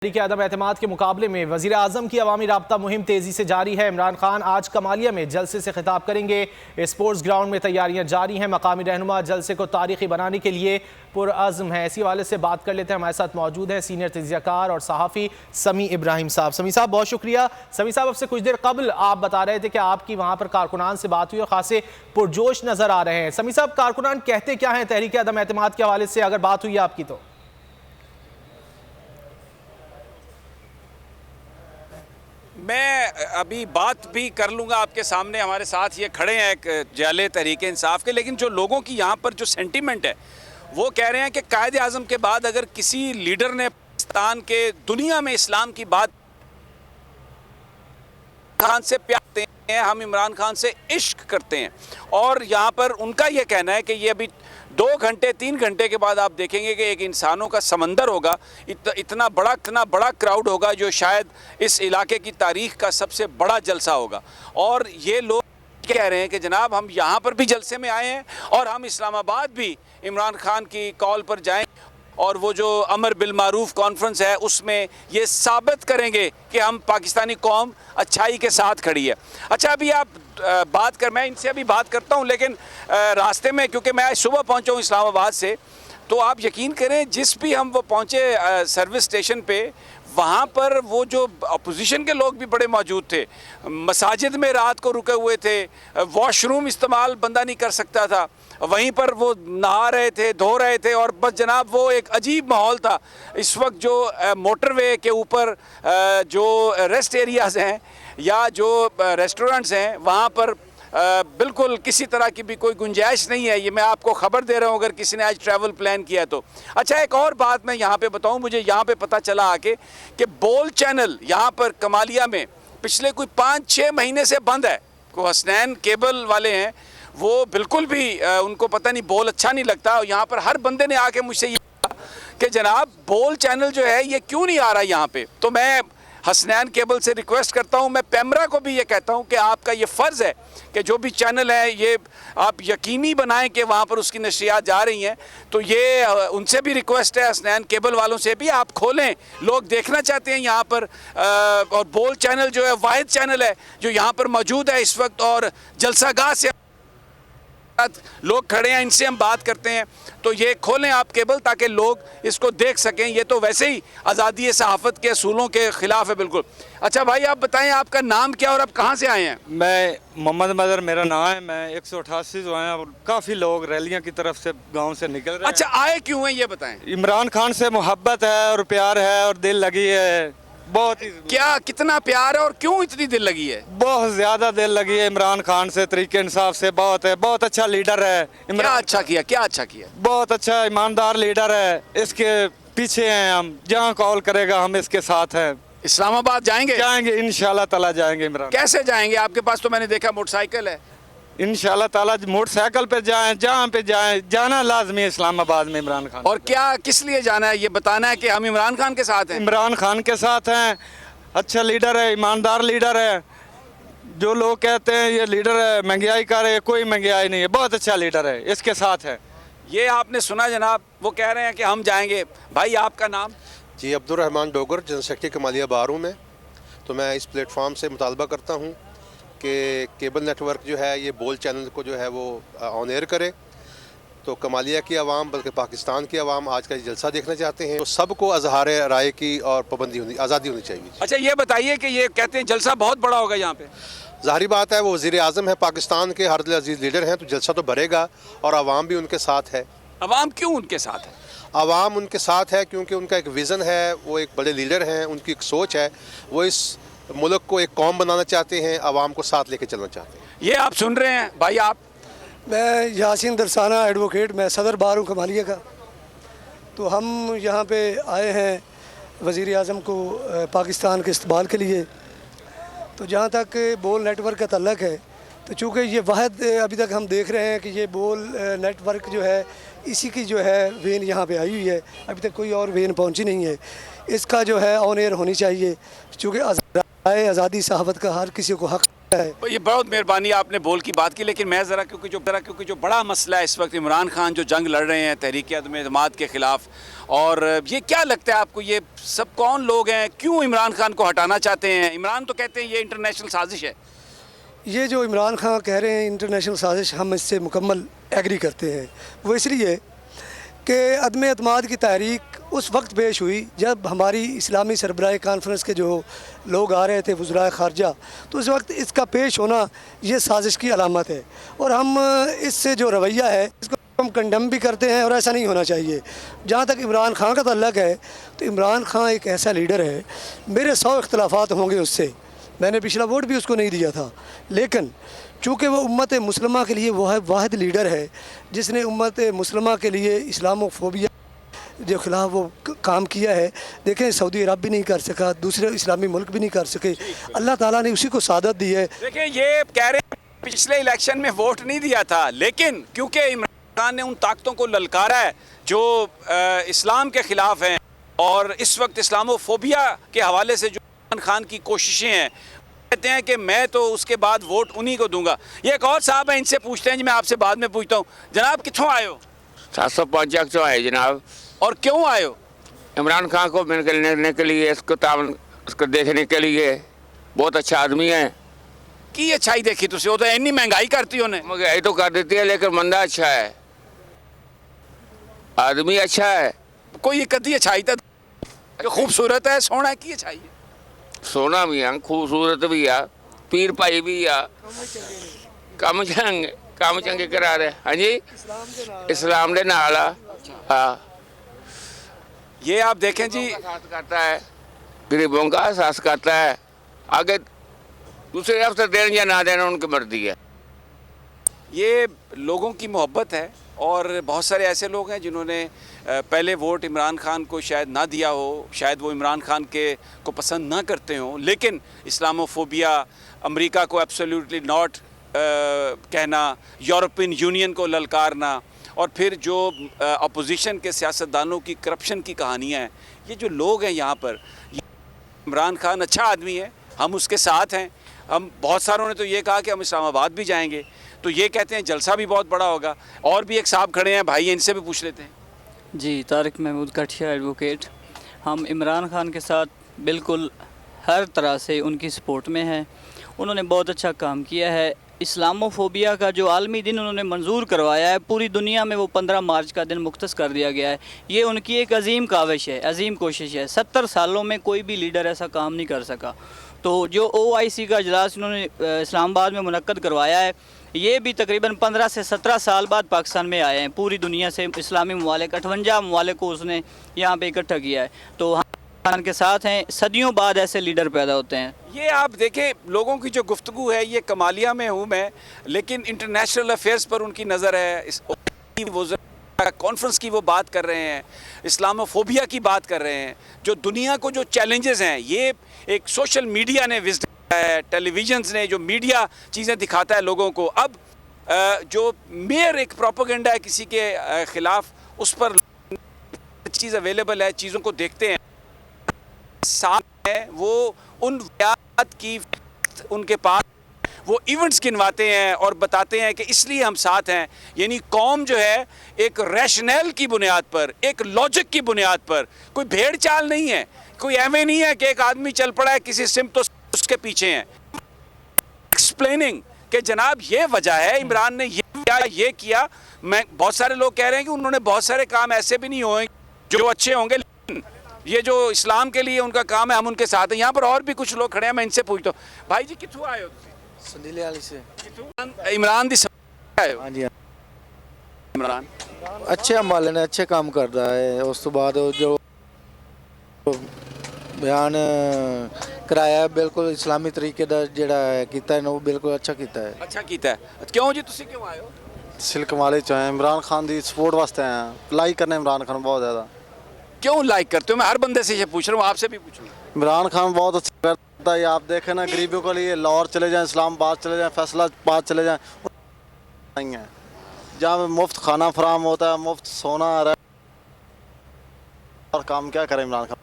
तहरीक अदम एतमाद के मुकाबले में वज़ीर आज़म की अवामी राब्ता मुहिम तेज़ी से जारी है। इमरान खान आज कमालिया में जलसे से खिताब करेंगे। स्पोर्ट्स ग्राउंड में तैयारियां जारी हैं। मकामी रहनुमा जलसे को तारीखी बनाने के लिए पुरअज़्म है। इसी हवाले से बात कर लेते हैं। हमारे साथ मौजूद हैं सीनियर तजियाकार और सहाफ़ी समी इब्राहिम साहब। समी साहब बहुत शुक्रिया। समी साहब, अब से कुछ देर कबल आप बता रहे थे कि आपकी वहाँ पर कारकुनान से बात हुई और खासे पुरजोश नज़र आ रहे हैं। समी साहब, कारकुनान कहते क्या हैं तहरीक अदम एतमाद के हवाले से, अगर बात हुई आपकी तो? मैं अभी बात भी कर लूँगा आपके सामने। हमारे साथ ये खड़े हैं एक जाले तहरीक इंसाफ के, लेकिन जो लोगों की यहाँ पर जो सेंटीमेंट है वो कह रहे हैं कि कायद आज़म के बाद अगर किसी लीडर ने पाकिस्तान के दुनिया में इस्लाम की बात, खान से प्यार करते हैं, हम इमरान खान से इश्क करते हैं। और यहाँ पर उनका ये कहना है कि ये अभी 2 घंटे 3 घंटे के बाद आप देखेंगे कि एक इंसानों का समंदर होगा, इतना बड़ा क्राउड होगा जो शायद इस इलाके की तारीख का सबसे बड़ा जलसा होगा। और ये लोग कह रहे हैं कि जनाब हम यहाँ पर भी जलसे में आए हैं और हम इस्लामाबाद भी इमरान खान की कॉल पर जाएं और वो जो अमर बिल मारूफ कॉन्फ्रेंस है उसमें ये साबित करेंगे कि हम पाकिस्तानी कौम अच्छाई के साथ खड़ी है। अच्छा, अभी आप बात कर, मैं इनसे अभी बात करता हूँ, लेकिन रास्ते में क्योंकि मैं आज सुबह पहुँचा हूँ इस्लामाबाद से, तो आप यकीन करें जिस भी हम वो पहुँचे सर्विस स्टेशन पे, वहाँ पर वो जो अपोजिशन के लोग भी बड़े मौजूद थे, मसाजिद में रात को रुके हुए थे, वॉशरूम इस्तेमाल बंदा नहीं कर सकता था, वहीं पर वो नहा रहे थे, धो रहे थे, और बस जनाब वो एक अजीब माहौल था। इस वक्त जो मोटरवे के ऊपर जो रेस्ट एरियाज़ हैं या जो रेस्टोरेंट्स हैं वहाँ पर बिल्कुल किसी तरह की भी कोई गुंजाइश नहीं है। ये मैं आपको ख़बर दे रहा हूँ अगर किसी ने आज ट्रैवल प्लान किया तो। अच्छा, एक और बात मैं यहाँ पे बताऊँ, मुझे यहाँ पे पता चला आके कि बोल चैनल यहाँ पर कमालिया में पिछले कोई 5-6 महीने से बंद है। को हसनैन केबल वाले हैं, वो बिल्कुल भी उनको पता नहीं बोल अच्छा नहीं लगता। और यहाँ पर हर बंदे ने आके मुझसे ये कहा कि जनाब बोल चैनल जो है ये क्यों नहीं आ रहा यहाँ पे। तो मैं हसनैन केबल से रिक्वेस्ट करता हूँ, मैं पैमरा को भी ये कहता हूँ कि आपका ये फ़र्ज़ है कि जो भी चैनल है ये आप यकीनी बनाएं कि वहाँ पर उसकी नशरियात जा रही हैं। तो ये उनसे भी रिक्वेस्ट है, हसनैन केबल वालों से भी, आप खोलें, लोग देखना चाहते हैं यहाँ पर। और बोल चैनल जो है वाहिद चैनल है जो यहाँ पर मौजूद है इस वक्त, और जलसागाह से लोग खड़े हैं, इनसे हम बात करते हैं। तो ये खोलें आप केबल ताकि लोग इसको देख सकें। ये तो वैसे ही आज़ादी सहाफ़त के असूलों के ख़िलाफ़ है बिल्कुल। अच्छा भाई, आप बताएं आपका नाम क्या और आप कहाँ से आए हैं? मैं मोहम्मद मदर मेरा नाम है। मैं 188 जो हैं और काफ़ी लोग रैलियाँ की तरफ से गांव से निकल रहे हैं। अच्छा, आए क्यों हैं ये बताएं? इमरान खान से मोहब्बत है और प्यार है और दिल लगी है बहुत ही। क्या कितना प्यार है और क्यों इतनी दिल लगी है? बहुत ज़्यादा दिल लगी है इमरान खान से, तरीके इंसाफ से। बहुत है, बहुत अच्छा लीडर है क्या अच्छा किया, क्या अच्छा किया? बहुत अच्छा ईमानदार लीडर है। इसके पीछे हैं हम, जहाँ कॉल करेगा हम इसके साथ हैं। इस्लामाबाद जाएंगे? जाएंगे इंशाल्लाह ताला जाएंगे इमरान। कैसे जाएंगे? आपके पास तो मैंने देखा मोटरसाइकिल है। इंशाल्लाह ताला मोटरसाइकिल पे जाएं, जहाँ पे जाएं, जाना लाजमी है इस्लामाबाद में इमरान खान। और क्या किस लिए जाना है? ये बताना है कि हम इमरान खान के साथ हैं। इमरान खान के साथ हैं। अच्छा लीडर है, ईमानदार लीडर है। जो लोग कहते हैं ये लीडर है महंगाई कर रहे, कोई महंगाई नहीं है, बहुत अच्छा लीडर है, इसके साथ है। ये आपने सुना जनाब, वो कह रहे हैं कि हम जाएंगे। भाई आपका नाम? जी, अब्दुर्रहमान डोगर, जनरल सेक्रेटरी कमालिया बारू में। तो मैं इस प्लेटफॉर्म से मुतालबा करता हूँ कि केबल नेटवर्क जो है ये बोल चैनल को जो है वो ऑन एयर करे। तो कमालिया की आवाम बल्कि पाकिस्तान की आवाम आज का जलसा देखना चाहते हैं, तो सबको अजहार राय की और पाबंदी आज़ादी होनी चाहिए। अच्छा, ये बताइए कि ये कहते हैं जलसा बहुत बड़ा होगा यहाँ पे। ज़ाहिर बात है, वो वज़ीर आज़म है पाकिस्तान के, हर दिल अजीज़ लीडर हैं, तो जलसा तो भरेगा और आवाम भी उनके साथ है। आवाम क्यों उनके साथ है? आवाम उनके साथ है क्योंकि उनका एक विज़न है, वो एक बड़े लीडर हैं, उनकी एक सोच है, वो इस मुल्क को एक कौम बनाना चाहते हैं, आवाम को साथ लेके चलना चाहते हैं। ये आप सुन रहे हैं। भाई आप? मैं यासीन दरसाना एडवोकेट, मैं सदर बार हूँ कमालिया का। तो हम यहाँ पे आए हैं वज़ीर आज़म को पाकिस्तान के इस्तकबाल के लिए। तो जहाँ तक बोल नेटवर्क का तल्लक है, तो चूँकि ये वाहिद अभी तक हम देख रहे हैं कि ये बोल नेटवर्क जो है इसी की जो है वेन यहाँ पे आई हुई है, अभी तक कोई और वेन पहुँची नहीं है। इसका जो है ऑन एयर होनी चाहिए, चूँकि आज़ादी सहाफ़त का हर किसी को हक़ ये बहुत मेहरबानी आपने बोल की बात की, लेकिन मैं ज़रा क्योंकि जो बड़ा मसला है इस वक्त इमरान खान जो जंग लड़ रहे हैं तहरीक अदम एतमाद के ख़िलाफ़, और ये क्या लगता है आपको, ये सब कौन लोग हैं, क्यों इमरान खान को हटाना चाहते हैं? इमरान तो कहते हैं ये इंटरनेशनल साजिश है। ये जो इमरान खान कह रहे हैं इंटरनेशनल साजिश, हम इससे मुकम्मल एग्री करते हैं। वो इसलिए कि अदम एतमाद की तहरीक उस वक्त पेश हुई जब हमारी इस्लामी सरबराह कॉन्फ्रेंस के जो लोग आ रहे थे वज़राए ख़ारजा, तो उस वक्त इसका पेश होना ये साजिश की अलामत है। और हम इससे जो रवैया है इसको हम कंडम भी करते हैं, और ऐसा नहीं होना चाहिए। जहाँ तक इमरान खान का ताल्लुक़ है तो इमरान खान एक ऐसा लीडर है, मेरे 100 इख्तलाफात होंगे उससे, मैंने पिछला वोट भी उसको नहीं दिया था, लेकिन चूँकि वो उम्मत मुस्लिमा के लिए वो है वाहिद लीडर है जिसने उम्मत मुस्लिमा के लिए इस्लामोफोबिया के ख़िलाफ़ वो काम किया है। देखें, सऊदी अरब भी नहीं कर सका, दूसरे इस्लामी मुल्क भी नहीं कर सके, अल्लाह ताला ने उसी को सादत दी है। देखिए, ये कह रहे हैं पिछले इलेक्शन में वोट नहीं दिया था, लेकिन क्योंकि इमरान खान ने उन ताकतों को ललकारा है जो इस्लाम के ख़िलाफ़ हैं, और इस वक्त इस्लामोफोबिया के हवाले से जो इमरान खान की कोशिशें हैं, कहते हैं कि मैं तो उसके बाद वोट उन्हीं को दूंगा। ये एक और साहब हैं, इनसे पूछते हैं जी, मैं आपसे बाद में पूछता हूँ। जनाब, कितों आए हो? 705 तो आए जनाब। और क्यों आए हो? इमरान खान को मिलने के लिए, इसको देखने के लिए। बहुत अच्छा आदमी है। की अच्छाई देखी तुसी? वो तो इतनी महंगाई करती हो ने। महंगाई तो कर देती है, लेकिन बंदा अच्छा है, आदमी अच्छा है। कोई कदी अच्छाई तो खूबसूरत है, सोना है, की अच्छाई है? सोना भी है, खूबसूरत भी है, पीर भाई भी है, काम चंगे करा रहे। हाँ जी, इस्लाम के नाल। हाँ, ये आप देखें जी, साथ करता है, गरीबों का एहसास करता है। आगे दूसरे अफसर देना या ना देना उनकी मर्जी है। ये लोगों की मोहब्बत है, और बहुत सारे ऐसे लोग हैं जिन्होंने पहले वोट इमरान खान को शायद ना दिया हो, शायद वो इमरान खान को पसंद ना करते हों, लेकिन इस्लामोफोबिया, अमेरिका को एब्सोल्युटली नॉट कहना, यूरोपियन यूनियन को ललकारना, और फिर जो अपोजिशन के सियासतदानों की करप्शन की कहानियाँ हैं, ये जो लोग हैं यहाँ पर, इमरान खान अच्छा आदमी है, हम उसके साथ हैं। हम बहुत सारों ने तो ये कहा कि हम इस्लामाबाद भी जाएंगे, तो ये कहते हैं जलसा भी बहुत बड़ा होगा। और भी एक साहब खड़े हैं भाई, इनसे भी पूछ लेते हैं। जी, तारिक महमूद कठिया एडवोकेट। हम इमरान खान के साथ बिल्कुल हर तरह से उनकी सपोर्ट में हैं। उन्होंने बहुत अच्छा काम किया है। इस्लामोफोबिया का जो आलमी दिन उन्होंने मंजूर करवाया है, पूरी दुनिया में वो 15 मार्च का दिन मुख्तस कर दिया गया है। ये उनकी एक अजीम काविश है, अजीम कोशिश है। 70 सालों में कोई भी लीडर ऐसा काम नहीं कर सका। तो जो OIC का इजलास उन्होंने इस्लामाबाद में मुनक्कद करवाया है, ये भी तकरीबन 15 से 17 साल बाद पाकिस्तान में आए हैं। पूरी दुनिया से इस्लामी ममालिक 58 ममालिक को उसने यहाँ पे इकट्ठा किया है। तो हम खान के साथ हैं, सदियों बाद ऐसे लीडर पैदा होते हैं। ये आप देखें, लोगों की जो गुफ्तगू है, ये कमालिया में हूँ मैं, लेकिन इंटरनेशनल अफेयर्स पर उनकी नज़र है। इस कॉन्फ्रेंस की वो बात कर रहे हैं, इस्लामोफोबिया की बात कर रहे हैं। जो दुनिया को जो चैलेंजेस हैं, ये एक सोशल मीडिया ने विज़न है, टेलीविजन ने जो मीडिया चीज़ें दिखाता है लोगों को। अब जो मेयर एक प्रोपेगेंडा है किसी के ख़िलाफ़, उस पर चीज़ अवेलेबल है, चीज़ों को देखते हैं। साथ है वो उन वाक़यात की उनके पास वो इवेंट्स गिनवाते हैं और बताते हैं कि इसलिए हम साथ हैं। यानी कौम जो है एक रैशनल की बुनियाद पर, एक लॉजिक की बुनियाद पर, कोई भेड़ चाल नहीं है, कोई एवं नहीं है कि एक आदमी चल पड़ा है किसी सिम तो उसके पीछे हैं। एक्सप्लेनिंग कि जनाब ये वजह है, इमरान ने ये किया। मैं बहुत सारे लोग कह रहे हैं कि उन्होंने बहुत सारे काम ऐसे भी नहीं हुए जो अच्छे होंगे, लेकिन ये जो इस्लाम के लिए उनका काम है, हम उनके साथ हैं। यहाँ पर और भी कुछ लोग खड़े हैं, मैं इनसे पूछता हूँ। भाई जी, कितों आए हो? संदीले वाली से। इमरान दी आए हो? हाँ जी, इमरान अच्छे अमाले ने अच्छे काम करता है। उस तो बाद जो बयान कराया बिल्कुल इस्लामी तरीके का ਜਿਹੜਾ ਕੀਤਾ है ना, वो बिल्कुल अच्छा ਕੀਤਾ है। अच्छा कीता है। क्यों जी, तुसी क्यों आए हो? सिल्क वाले जो हैं इमरान खान की सपोर्ट वास्ते हैं, लाइक करने इमरान खान बहुत ज़्यादा। क्यों लाइक करते हो? मैं हर बंदे से ये पूछ रहा हूँ, आपसे भी पूछूंगा। इमरान खान बहुत अच्छा करता है। आप देखें ना, गरीबों के लिए लाहौर चले जाएं, इस्लामाबाद चले जाएं, फैसलाबाद चले जाएं, नहीं है जहाँ मुफ्त खाना फराम होता है, मुफ्त सोना आ रहा है, और काम क्या करें इमरान खान?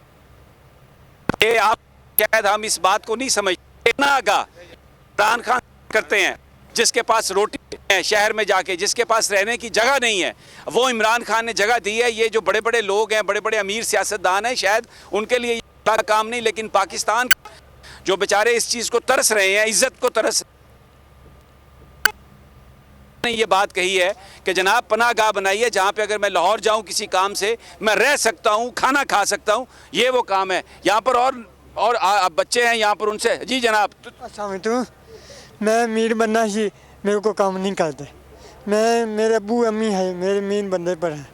ये आप शायद हम इस बात को नहीं समझते ना, इमरान खान करते हैं, जिसके पास रोटी है शहर में जाके, जिसके पास रहने की जगह नहीं है, वो इमरान खान ने जगह दी है। ये जो बड़े बड़े लोग हैं, बड़े बड़े अमीर सियासतदान हैं, शायद उनके लिए ये काम नहीं, लेकिन पाकिस्तान जो बेचारे इस चीज़ को तरस रहे हैं, इज्जत को तरस, ने ये बात कही है कि जनाब पनाहगाह बनाइए जहाँ पे अगर मैं लाहौर जाऊँ किसी काम से मैं रह सकता हूँ, खाना खा सकता हूँ। ये वो काम है यहाँ पर। और बच्चे हैं यहाँ पर, उनसे जी जनाब। अच्छा मैं मीर बनना ही मेरे को काम नहीं करते। मैं मेरे अबू अम्मी है मेरे मीन बंदे पर है।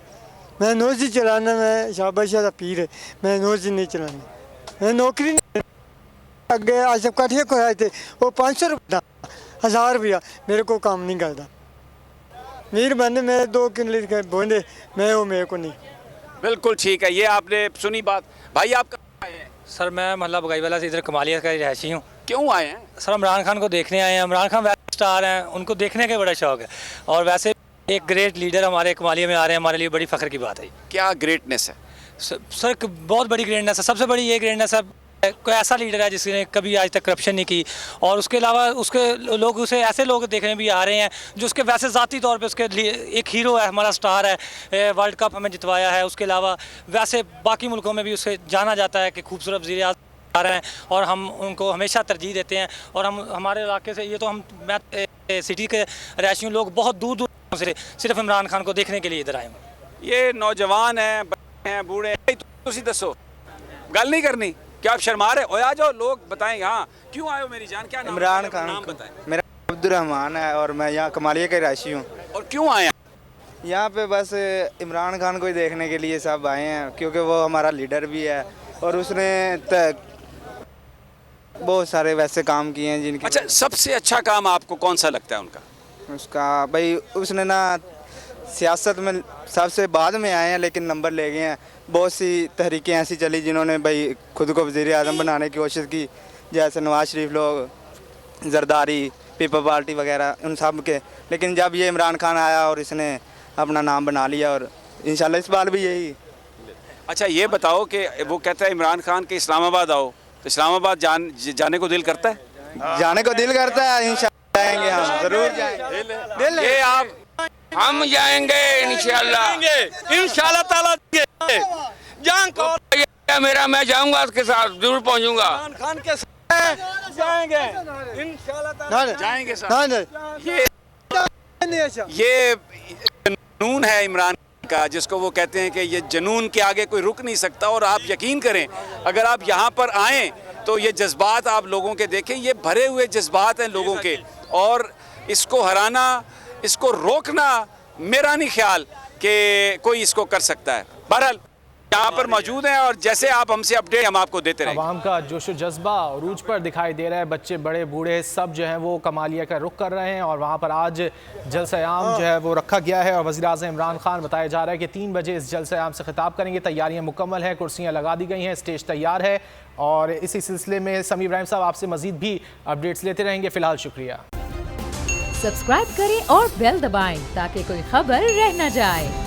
मैं नौजी चलाना, मैं शाबाश पीर है, मैं नौजी नहीं चलाना, मैं नौकरी नहीं। अगे आज जब कठिया को आए थे वो 500 रुपया 1000 रुपया मेरे को काम नहीं करता। मीर बंदे मेरे 2 किले के बोंदे, मैं वो मेरे को नहीं। बिल्कुल ठीक है, ये आपने सुनी बात। भाई आप कहाँ आए हैं? सर मैं मतलब बगाईवाला से इधर कमालिया का रहशी हूँ। क्यों आए हैं? सर इमरान खान को देखने आए हैं। इमरान खान वैसे स्टार हैं, उनको देखने का बड़ा शौक है, और वैसे एक ग्रेट लीडर हमारे कमालिया में आ रहे हैं, हमारे लिए बड़ी फ़ख्र की बात है। क्या ग्रेटनेस है? सर बहुत बड़ी ग्रेटनेस है। सबसे बड़ी ये ग्रेटनेस है कोई ऐसा लीडर है जिसने कभी आज तक करप्शन नहीं की, और उसके अलावा उसके लोग उसे ऐसे लोग देखने भी आ रहे हैं जो उसके वैसे ज़ाती तौर पे उसके लिए एक हीरो है, हमारा स्टार है, वर्ल्ड कप हमें जितवाया है। उसके अलावा वैसे बाकी मुल्कों में भी उसे जाना जाता है कि खूबसूरत वज़ीर आज़म आ रहे हैं, और हम उनको हमेशा तरजीह देते हैं। और हम हमारे इलाके से ये तो मैं सिटी के रहशी लोग बहुत दूर दूर से सिर्फ इमरान खान को देखने के लिए इधर आए हैं। ये नौजवान हैं, बच्चे हैं, बूढ़े हैं, तुसी दसो गल नहीं करनी, क्या आप शर्मा रहे हो? आ जाओ, लोग बताएंगे। हाँ क्यों आए हो मेरी जान? क्या नाम? इमरान खान। नाम बताएं। मेरा अब्दुर्रहमान है और मैं यहाँ कमालिया का रहशी हूँ। और क्यों आए? यहाँ पे बस इमरान खान को ही देखने के लिए सब आए हैं, क्योंकि वो हमारा लीडर भी है और उसने बहुत सारे वैसे काम किए हैं जिनके। अच्छा, सबसे अच्छा काम आपको कौन सा लगता है उनका? उसका भाई उसने ना सियासत में सबसे बाद में आए हैं लेकिन नंबर ले गए हैं। बहुत सी तहरीकें ऐसी चली जिन्होंने भाई खुद को वज़ीर आज़म बनाने की कोशिश की, जैसे नवाज शरीफ लोग, जरदारी, पीपल पार्टी वगैरह, उन सब के। लेकिन जब ये इमरान खान आया और इसने अपना नाम बना लिया, और इंशाल्लाह इस बार भी यही। अच्छा ये बताओ कि वो कहता है इमरान खान के इस्लामाबाद आओ, तो इस्लामाबाद जाने को दिल करता है? जाने को दिल करता है, इंशाल्लाह जाएंगे, हम ज़रूर जाएंगे। ये आप हम जाएंगे इंशाल्लाह ताला। जान को मेरा, मैं जाऊंगा उसके साथ, जरूर पहुंचूंगा। खान के साथ जाएंगे इंशाल्लाह, जाएंगे साथ। ये जुनून है इमरान का, जिसको वो कहते हैं कि ये जुनून के आगे कोई रुक नहीं सकता। और आप यकीन करें, अगर आप यहाँ पर आएँ तो ये जज्बात आप लोगों के देखें, ये भरे हुए जज्बात हैं लोगों के, और इसको हराना, इसको रोकना मेरा नहीं ख्याल कि कोई इसको कर सकता है। बहरहाल यहाँ पर मौजूद हैं, और जैसे आप हमसे अपडेट हम आपको देते रहेंगे। आवाम का जोश जज्बा उरूज पर दिखाई दे रहा है। बच्चे बड़े बूढ़े सब जो हैं वो कमालिया का रुख कर रहे हैं, और वहाँ पर आज जलसा-ए-आम जो है वो रखा गया है। और वज़ीर आज़म इमरान खान बताया जा रहा है कि 3 बजे इस जलसा-ए-आम से खिताब करेंगे। तैयारियाँ मुकम्मल हैं, कुर्सियाँ लगा दी गई हैं, स्टेज तैयार है। और इसी सिलसिले में समी इब्राहिम साहब आपसे मज़ीद भी अपडेट्स लेते रहेंगे। फ़िलहाल शुक्रिया। सब्सक्राइब करें और बेल दबाएं ताकि कोई खबर रह न जाए।